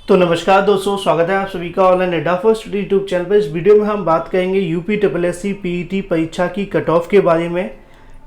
तो नमस्कार दोस्तों, स्वागत है आप सभी का ऑनलाइन एडा फर्स्ट यूट्यूब चैनल पर। इस वीडियो में हम बात करेंगे यूपी SSC पीईटी परीक्षा की कट ऑफ के बारे में।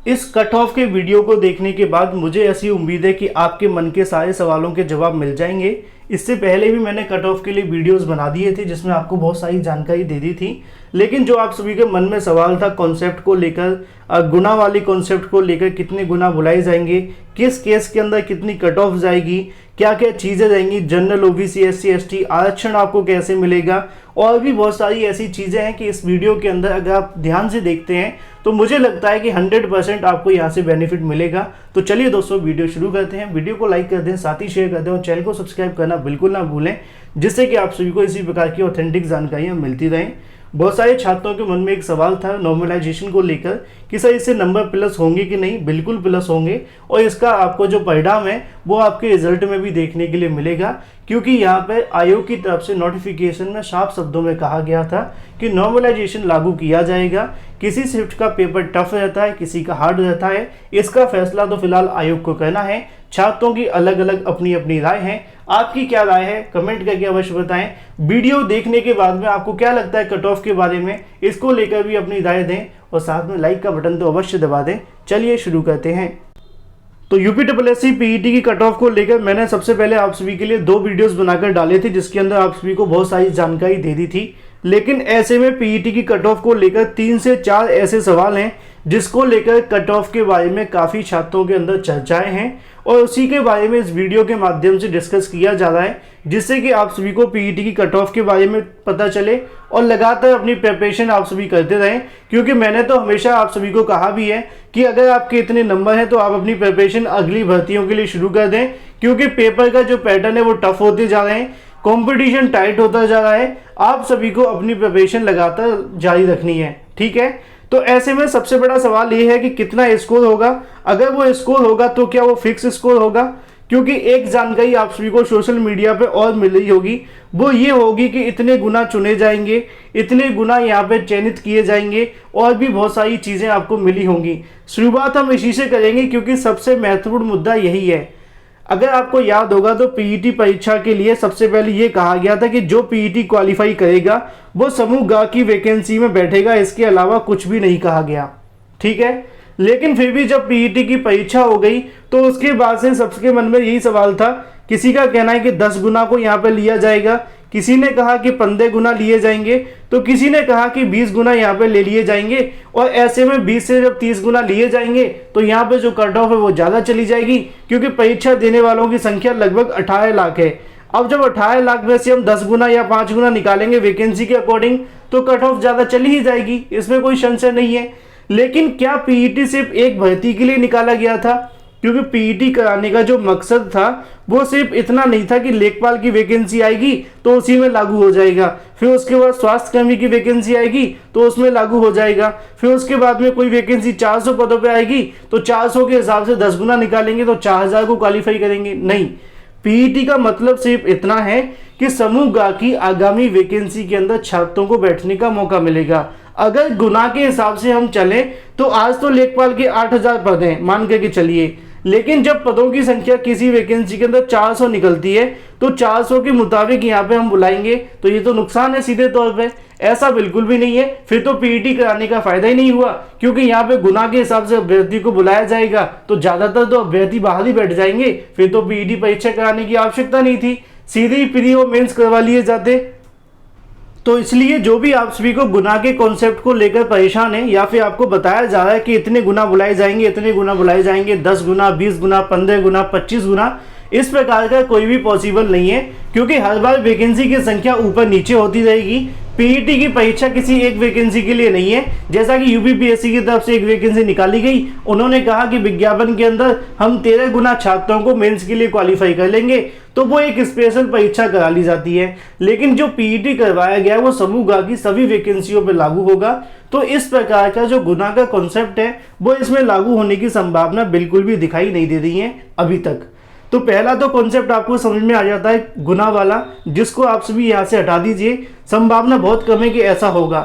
इस कट ऑफ के वीडियो को देखने के बाद मुझे ऐसी उम्मीद है कि आपके मन के सारे सवालों के जवाब मिल जाएंगे। इससे पहले भी मैंने कट ऑफ के लिए वीडियोस बना दिए थे जिसमें आपको बहुत सारी जानकारी दे दी थी, लेकिन जो आप सभी के मन में सवाल था कॉन्सेप्ट को लेकर, गुना वाली कॉन्सेप्ट को लेकर, कितने गुना बुलाए जाएंगे, किस केस के अंदर कितनी कट ऑफ जाएगी, क्या क्या चीज़ें रहेंगी, जनरल ओबीसी SC ST आरक्षण आपको कैसे मिलेगा, और भी बहुत सारी ऐसी चीज़ें हैं कि इस वीडियो के अंदर अगर आप ध्यान से देखते हैं तो मुझे लगता है कि 100% आपको यहाँ से बेनिफिट मिलेगा। तो चलिए दोस्तों, वीडियो शुरू करते हैं। वीडियो को लाइक कर दें, साथ ही शेयर कर दें और चैनल को सब्सक्राइब करना बिल्कुल ना भूलें, जिससे कि आप सभी को इसी प्रकार की ऑथेंटिक जानकारियाँ मिलती रहें। बहुत सारे छात्रों के मन में एक सवाल था नॉर्मलाइजेशन को लेकर कि सर इससे नंबर प्लस होंगे कि नहीं। बिल्कुल प्लस होंगे, और इसका आपको जो परिणाम है वो आपके रिजल्ट में भी देखने के लिए मिलेगा, क्योंकि यहाँ पर आयोग की तरफ से नोटिफिकेशन में साफ शब्दों में कहा गया था कि नॉर्मलाइजेशन लागू किया जाएगा। किसी शिफ्ट का पेपर टफ रहता है, किसी का हार्ड रहता है, इसका फैसला तो फिलहाल आयोग को करना है। छात्रों की अलग अलग अपनी अपनी राय है। आपकी क्या राय है कमेंट करके अवश्य बताएं। वीडियो देखने के बाद में आपको क्या लगता है कट ऑफ के बारे में, इसको लेकर भी अपनी राय दें और साथ में लाइक का बटन तो अवश्य दबा दें। चलिए शुरू करते हैं। तो यूपी SSC पीईटी की कट ऑफ को लेकर मैंने सबसे पहले आप सभी के लिए 2 वीडियोस बनाकर डाले थे, जिसके अंदर आप सभी को बहुत सारी जानकारी दे दी थी। लेकिन ऐसे में पीईटी की कट ऑफ को लेकर 3 से 4 ऐसे सवाल हैं जिसको लेकर कट ऑफ के बारे में काफ़ी छात्रों के अंदर चर्चाएं हैं, और उसी के बारे में इस वीडियो के माध्यम से डिस्कस किया जा रहा है, जिससे कि आप सभी को पीईटी की कट ऑफ के बारे में पता चले और लगातार अपनी प्रिपरेशन आप सभी करते रहें। क्योंकि मैंने तो हमेशा आप सभी को कहा भी है कि अगर आपके इतने नंबर हैं तो आप अपनी प्रिपरेशन अगली भर्तियों के लिए शुरू कर दें, क्योंकि पेपर का जो पैटर्न है वो टफ होते जा रहे हैं, कंपटीशन टाइट होता जा रहा है। आप सभी को अपनी प्रिपरेशन लगातार जारी रखनी है, ठीक है। तो ऐसे में सबसे बड़ा सवाल ये है कि कितना स्कोर होगा। अगर वो स्कोर होगा तो क्या वो फिक्स स्कोर होगा, क्योंकि एक जानकारी आप सभी को सोशल मीडिया पे और मिल रही होगी, वो ये होगी कि इतने गुना चुने जाएंगे, इतने गुना यहाँ पे चयनित किए जाएंगे, और भी बहुत सारी चीज़ें आपको मिली होंगी। शुरुआत हम इसी से करेंगे क्योंकि सबसे महत्वपूर्ण मुद्दा यही है। अगर आपको याद होगा तो पीईटी परीक्षा के लिए सबसे पहले ये कहा गया था कि जो पीईटी क्वालिफाई करेगा वो समूह ग की वैकेंसी में बैठेगा, इसके अलावा कुछ भी नहीं कहा गया, ठीक है। लेकिन फिर भी जब पीईटी की परीक्षा हो गई तो उसके बाद से सबके मन में यही सवाल था। किसी का कहना है कि 10 गुना को यहाँ पे लिया जाएगा, किसी ने कहा कि 15 गुना लिए जाएंगे, तो किसी ने कहा कि 20 गुना यहाँ पे ले लिए जाएंगे, और ऐसे में 20 से जब 30 गुना लिए जाएंगे तो यहाँ पे जो कट ऑफ है वो ज़्यादा चली जाएगी, क्योंकि परीक्षा देने वालों की संख्या लगभग 18 लाख है। अब जब 18 लाख में से हम 10 गुना या 5 गुना निकालेंगे वैकेंसी के अकॉर्डिंग तो कट ऑफ ज़्यादा चली ही जाएगी, इसमें कोई संशय नहीं है। लेकिन क्या पीईटी सिर्फ एक भर्ती के लिए निकाला गया था? क्योंकि पीईटी कराने का जो मकसद था वो सिर्फ इतना नहीं था कि लेखपाल की वैकेंसी आएगी तो उसी में लागू हो जाएगा, फिर उसके बाद स्वास्थ्य कर्मी की वैकेंसी आएगी तो उसमें लागू हो जाएगा, फिर उसके बाद में कोई वैकेंसी 400 पदों पे आएगी तो 400 के हिसाब से 10 गुना निकालेंगे तो 4000 को क्वालिफाई करेंगे। नहीं, पीईटी का मतलब सिर्फ इतना है कि समूह ग की आगामी वैकेंसी के अंदर छात्रों को बैठने का मौका मिलेगा। अगर गुना के हिसाब से हम चलें तो आज तो लेखपाल के 8000 पद हैं मान के चलिए, लेकिन जब पदों की संख्या किसी वैकेंसी के अंदर 400 निकलती है तो 400 के मुताबिक यहाँ पे हम बुलाएंगे तो ये तो नुकसान है सीधे तौर पे। ऐसा बिल्कुल भी नहीं है, फिर तो पीईटी कराने का फायदा ही नहीं हुआ, क्योंकि यहाँ पे गुना के हिसाब से अभ्यर्थी को बुलाया जाएगा तो ज्यादातर तो अभ्यर्थी बाहर ही बैठ जाएंगे, फिर तो पीईटी परीक्षा कराने की आवश्यकता नहीं थी, सीधे ही प्री और मेंस करवा लिए जाते। तो इसलिए जो भी आप सभी को गुना के कॉन्सेप्ट को लेकर परेशान है, या फिर आपको बताया जा रहा है कि इतने गुना बुलाए जाएंगे, इतने गुना बुलाए जाएंगे, 10 गुना, 20 गुना, 15 गुना, 25 गुना, इस प्रकार का कोई भी पॉसिबल नहीं है, क्योंकि हर बार वैकेंसी की संख्या ऊपर नीचे होती रहेगी। पीईटी की परीक्षा किसी एक वैकेंसी के लिए नहीं है। जैसा कि यूपीपीएससी की तरफ से एक वैकेंसी निकाली गई, उन्होंने कहा कि विज्ञापन के अंदर हम 13 गुना छात्रों को मेंस के लिए क्वालिफाई कर लेंगे, तो वो एक स्पेशल परीक्षा करा ली जाती है। लेकिन जो पीईटी करवाया गया है वो समूह ग की सभी वैकेंसियों पर लागू होगा। तो इस प्रकार का जो गुना का कॉन्सेप्ट है वो इसमें लागू होने की संभावना बिल्कुल भी दिखाई नहीं दे रही है अभी तक। तो पहला तो कॉन्सेप्ट आपको समझ में आ जाता है गुना वाला, जिसको आप सभी यहाँ से हटा दीजिए, संभावना बहुत कम है कि ऐसा होगा।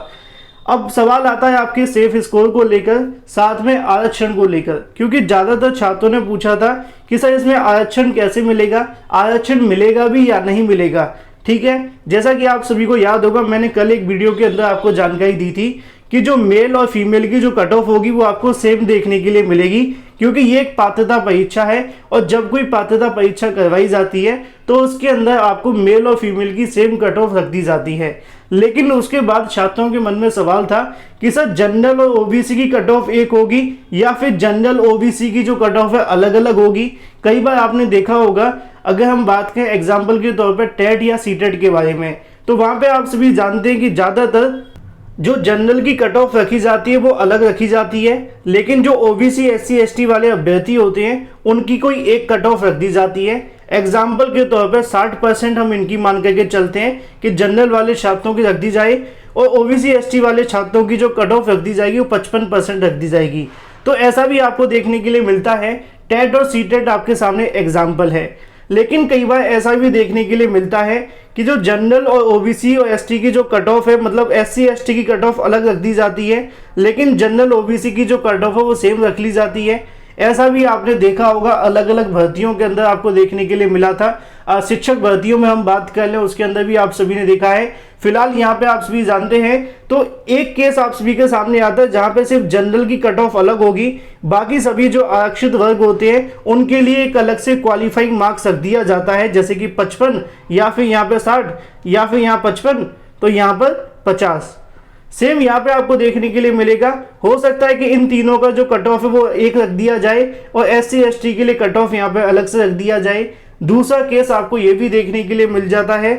अब सवाल आता है आपके सेफ स्कोर को लेकर, साथ में आरक्षण को लेकर, क्योंकि ज़्यादातर छात्रों ने पूछा था कि सर इसमें आरक्षण कैसे मिलेगा, आरक्षण मिलेगा भी या नहीं मिलेगा। ठीक है, जैसा कि आप सभी को याद होगा, मैंने कल एक वीडियो के अंदर आपको जानकारी दी थी कि जो मेल और फीमेल की जो कट ऑफ होगी वो आपको सेम देखने के लिए मिलेगी, क्योंकि ये एक पात्रता परीक्षा है और जब कोई पात्रता परीक्षा करवाई जाती है तो उसके अंदर आपको मेल और फीमेल की सेम कट ऑफ रख दी जाती है। लेकिन उसके बाद छात्रों के मन में सवाल था कि सर जनरल और ओबीसी की कट ऑफ एक होगी या फिर जनरल ओबीसी की जो कट ऑफ है अलग अलग होगी। कई बार आपने देखा होगा, अगर हम बात करें एग्जाम्पल के तौर पर टेट या सीटेट के बारे में, तो वहाँ पे आप सभी जानते हैं कि ज़्यादातर जो जनरल की कट ऑफ रखी जाती है वो अलग रखी जाती है, लेकिन जो ओबीसी एससी एसटी वाले अभ्यर्थी होते हैं उनकी कोई एक कट ऑफ रख दी जाती है। एग्जाम्पल के तौर पर 60% हम इनकी मान करके चलते हैं कि जनरल वाले छात्रों की रख दी जाए और ओबीसी एसटी वाले छात्रों की जो कट ऑफ रख दी जाएगी वो 55% रख दी जाएगी। तो ऐसा भी आपको देखने के लिए मिलता है। टेट और सीटेट आपके सामने एग्जाम्पल है, लेकिन कई बार ऐसा भी देखने के लिए मिलता है कि जो जनरल और ओबीसी और एसटी की जो कट ऑफ है, मतलब एससी एसटी की कट ऑफ अलग रख दी जाती है, लेकिन जनरल ओबीसी की जो कट ऑफ है वो सेम रख ली जाती है। ऐसा भी आपने देखा होगा, अलग अलग भर्तियों के अंदर आपको देखने के लिए मिला था। शिक्षक भर्तियों में हम बात कर लें, उसके अंदर भी आप सभी ने देखा है। फिलहाल यहाँ पे आप सभी जानते हैं तो एक केस आप सभी के सामने आता है जहाँ पे सिर्फ जनरल की कट ऑफ अलग होगी, बाकी सभी जो आरक्षित वर्ग होते हैं उनके लिए एक अलग से क्वालिफाइंग मार्क्स रख दिया जाता है, जैसे कि 55 या फिर यहाँ पे 60 या फिर यहाँ 55 तो यहाँ पर 50 सेम यहाँ पे आपको देखने के लिए मिलेगा। हो सकता है कि इन तीनों का जो कट ऑफ है वो एक रख दिया जाए और एससी एसटी के लिए कट ऑफ यहाँ पे अलग से रख दिया जाए। दूसरा केस आपको ये भी देखने के लिए मिल जाता है,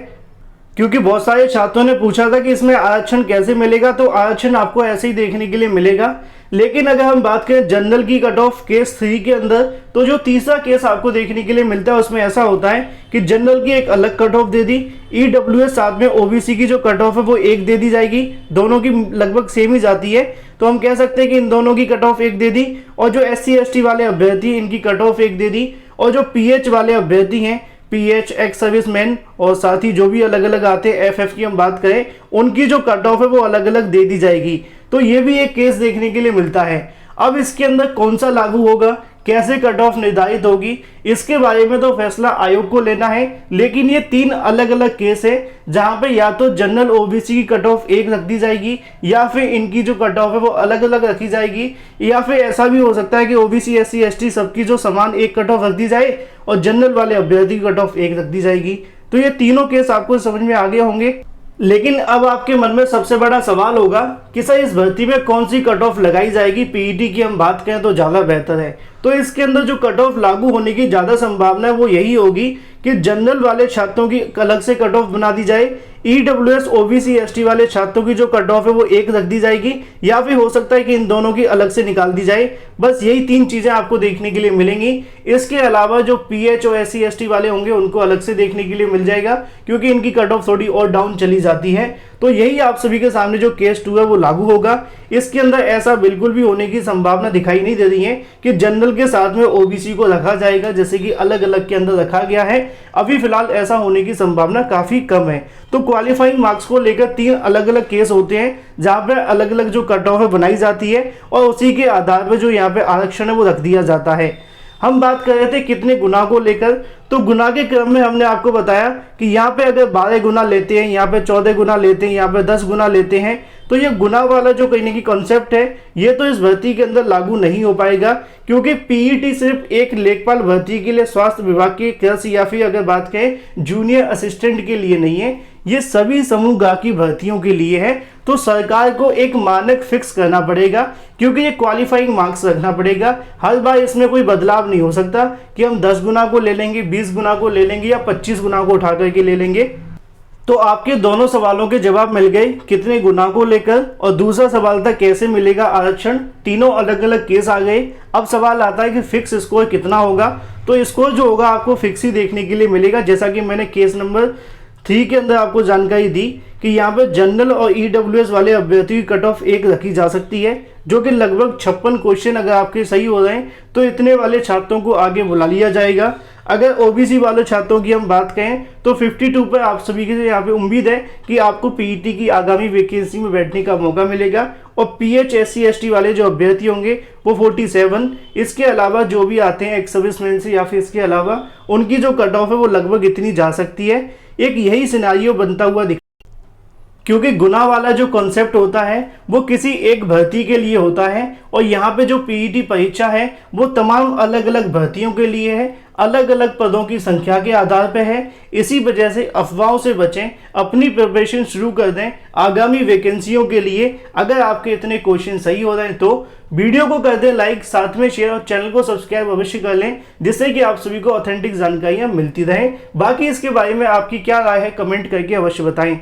क्योंकि बहुत सारे छात्रों ने पूछा था कि इसमें आरक्षण कैसे मिलेगा, तो आरक्षण आपको ऐसे ही देखने के लिए मिलेगा। लेकिन अगर हम बात करें जनरल की कट ऑफ केस 3 के अंदर, तो जो तीसरा केस आपको देखने के लिए मिलता है उसमें ऐसा होता है कि जनरल की एक अलग कट ऑफ दे दी, ईडब्ल्यूएस साथ में ओबीसी की जो कट ऑफ है वो एक दे दी जाएगी, दोनों की लगभग सेम ही जाती है, तो हम कह सकते हैं कि इन दोनों की कट ऑफ एक दे दी। और जो एससी एसटी वाले अभ्यर्थी हैं इनकी कट ऑफ एक दे दी, और जो पीएच वाले अभ्यर्थी हैं, पीएच एक्स सर्विसमैन और साथ ही जो भी अलग अलग आते हैं एफएफ की हम बात करें, उनकी जो कट ऑफ है वो अलग अलग दे दी जाएगी। तो ये भी एक केस देखने के लिए मिलता है। अब इसके अंदर कौन सा लागू होगा, कैसे कट ऑफ निर्धारित होगी, इसके बारे में तो फैसला आयोग को लेना है। लेकिन ये 3 अलग अलग केस है जहां पे या तो जनरल ओबीसी की कट ऑफ एक रख दी जाएगी या फिर इनकी जो कट ऑफ है वो अलग अलग रखी जाएगी, या फिर ऐसा भी हो सकता है कि ओबीसी एससी एसटी सबकी जो समान एक कट ऑफ रख दी जाए और जनरल वाले अभ्यर्थी की कट ऑफ एक रख दी जाएगी। तो ये तीनों केस आपको समझ में आ गए होंगे। लेकिन अब आपके मन में सबसे बड़ा सवाल होगा कि सर इस भर्ती में कौन सी कट ऑफ लगाई जाएगी, पीईटी की हम बात करें तो ज़्यादा बेहतर है। तो इसके अंदर जो कट ऑफ लागू होने की ज़्यादा संभावना है वो यही होगी कि जनरल वाले छात्रों की अलग से कट ऑफ बना दी जाए, ईडब्ल्यूएस ओबीसी एसटी वाले छात्रों की जो कट ऑफ है वो एक रख दी जाएगी, या फिर हो सकता है कि इन दोनों की अलग से निकाल दी जाए। बस यही 3 चीज़ें आपको देखने के लिए मिलेंगी। इसके अलावा जो पीएच और एससी एसटी वाले होंगे उनको अलग से देखने के लिए मिल जाएगा, क्योंकि इनकी कट ऑफ थोड़ी और डाउन चली जाती है। तो यही आप सभी के सामने जो केस 2 है वो लागू होगा। इसके अंदर ऐसा बिल्कुल भी होने की संभावना दिखाई नहीं दे रही है कि जनरल के साथ में ओबीसी को रखा जाएगा, जैसे कि अलग अलग के अंदर रखा गया है। अभी फिलहाल ऐसा होने की संभावना काफी कम है। तो क्वालिफाइंग मार्क्स को लेकर 3 अलग अलग केस होते हैं जहां पे अलग अलग जो कट ऑफ बनाई जाती है और उसी के आधार पर जो यहाँ पे आरक्षण है वो रख दिया जाता है। हम बात कर रहे थे कितने गुना को लेकर, तो गुना के क्रम में हमने आपको बताया कि यहाँ पे अगर 12 गुना लेते हैं, यहाँ पे 14 गुना लेते हैं, यहाँ पे 10 गुना लेते हैं, तो ये गुना वाला जो कहने की कॉन्सेप्ट है ये तो इस भर्ती के अंदर लागू नहीं हो पाएगा, क्योंकि पीईटी सिर्फ एक लेखपाल भर्ती के लिए स्वास्थ्य विभाग के कृषि या फिर अगर बात करें जूनियर असिस्टेंट के लिए नहीं है, ये सभी समूह गा की भर्तियों के लिए है। तो सरकार को एक मानक फिक्स करना पड़ेगा, क्योंकि ये क्वालिफाइंग मार्क्स रखना पड़ेगा। हर बार इसमें कोई बदलाव नहीं हो सकता कि हम 10 गुना को ले लेंगे, 20 गुना को ले लेंगे या 25 गुना को उठा करके ले लेंगे। तो आपके दोनों सवालों के जवाब मिल गए, कितने गुना को लेकर, और दूसरा सवाल था कैसे मिलेगा आरक्षण। तीनों अलग अलग केस आ गए। अब सवाल आता है कि फिक्स स्कोर कितना होगा। तो स्कोर जो होगा आपको फिक्स ही देखने के लिए मिलेगा, जैसा कि मैंने केस नंबर 3 के अंदर आपको जानकारी दी कि यहाँ पे जनरल और ईडब्ल्यूएस वाले अभ्यर्थी की कट ऑफ एक रखी जा सकती है, जो कि लगभग 56 क्वेश्चन अगर आपके सही हो रहे हैं तो इतने वाले छात्रों को आगे बुला लिया जाएगा। अगर ओबीसी वाले छात्रों की हम बात करें तो 52 पर आप सभी के यहाँ पे उम्मीद है कि आपको पीईटी की आगामी वैकेंसी में बैठने का मौका मिलेगा। और पीएच SC ST वाले जो अभ्यर्थी होंगे वो 47। इसके अलावा जो भी आते हैं एक्स सर्विसमैन से या फिर इसके अलावा उनकी जो कट ऑफ है वो लगभग इतनी जा सकती है। एक यही सिनारियो बनता हुआ दिख, क्योंकि गुना वाला जो कॉन्सेप्ट होता है वो किसी एक भर्ती के लिए होता है और यहाँ पे जो पीईटी परीक्षा है वो तमाम अलग अलग भर्तियों के लिए है, अलग अलग पदों की संख्या के आधार पर है। इसी वजह से अफवाहों से बचें, अपनी प्रिपरेशन शुरू कर दें आगामी वैकेंसियों के लिए। अगर आपके इतने क्वेश्चन सही हो रहे हैं तो वीडियो को कर दें लाइक, साथ में शेयर और चैनल को सब्सक्राइब अवश्य कर लें, जिससे कि आप सभी को ऑथेंटिक जानकारियां मिलती रहें। बाकी इसके बारे में आपकी क्या राय है कमेंट करके अवश्य बताएं।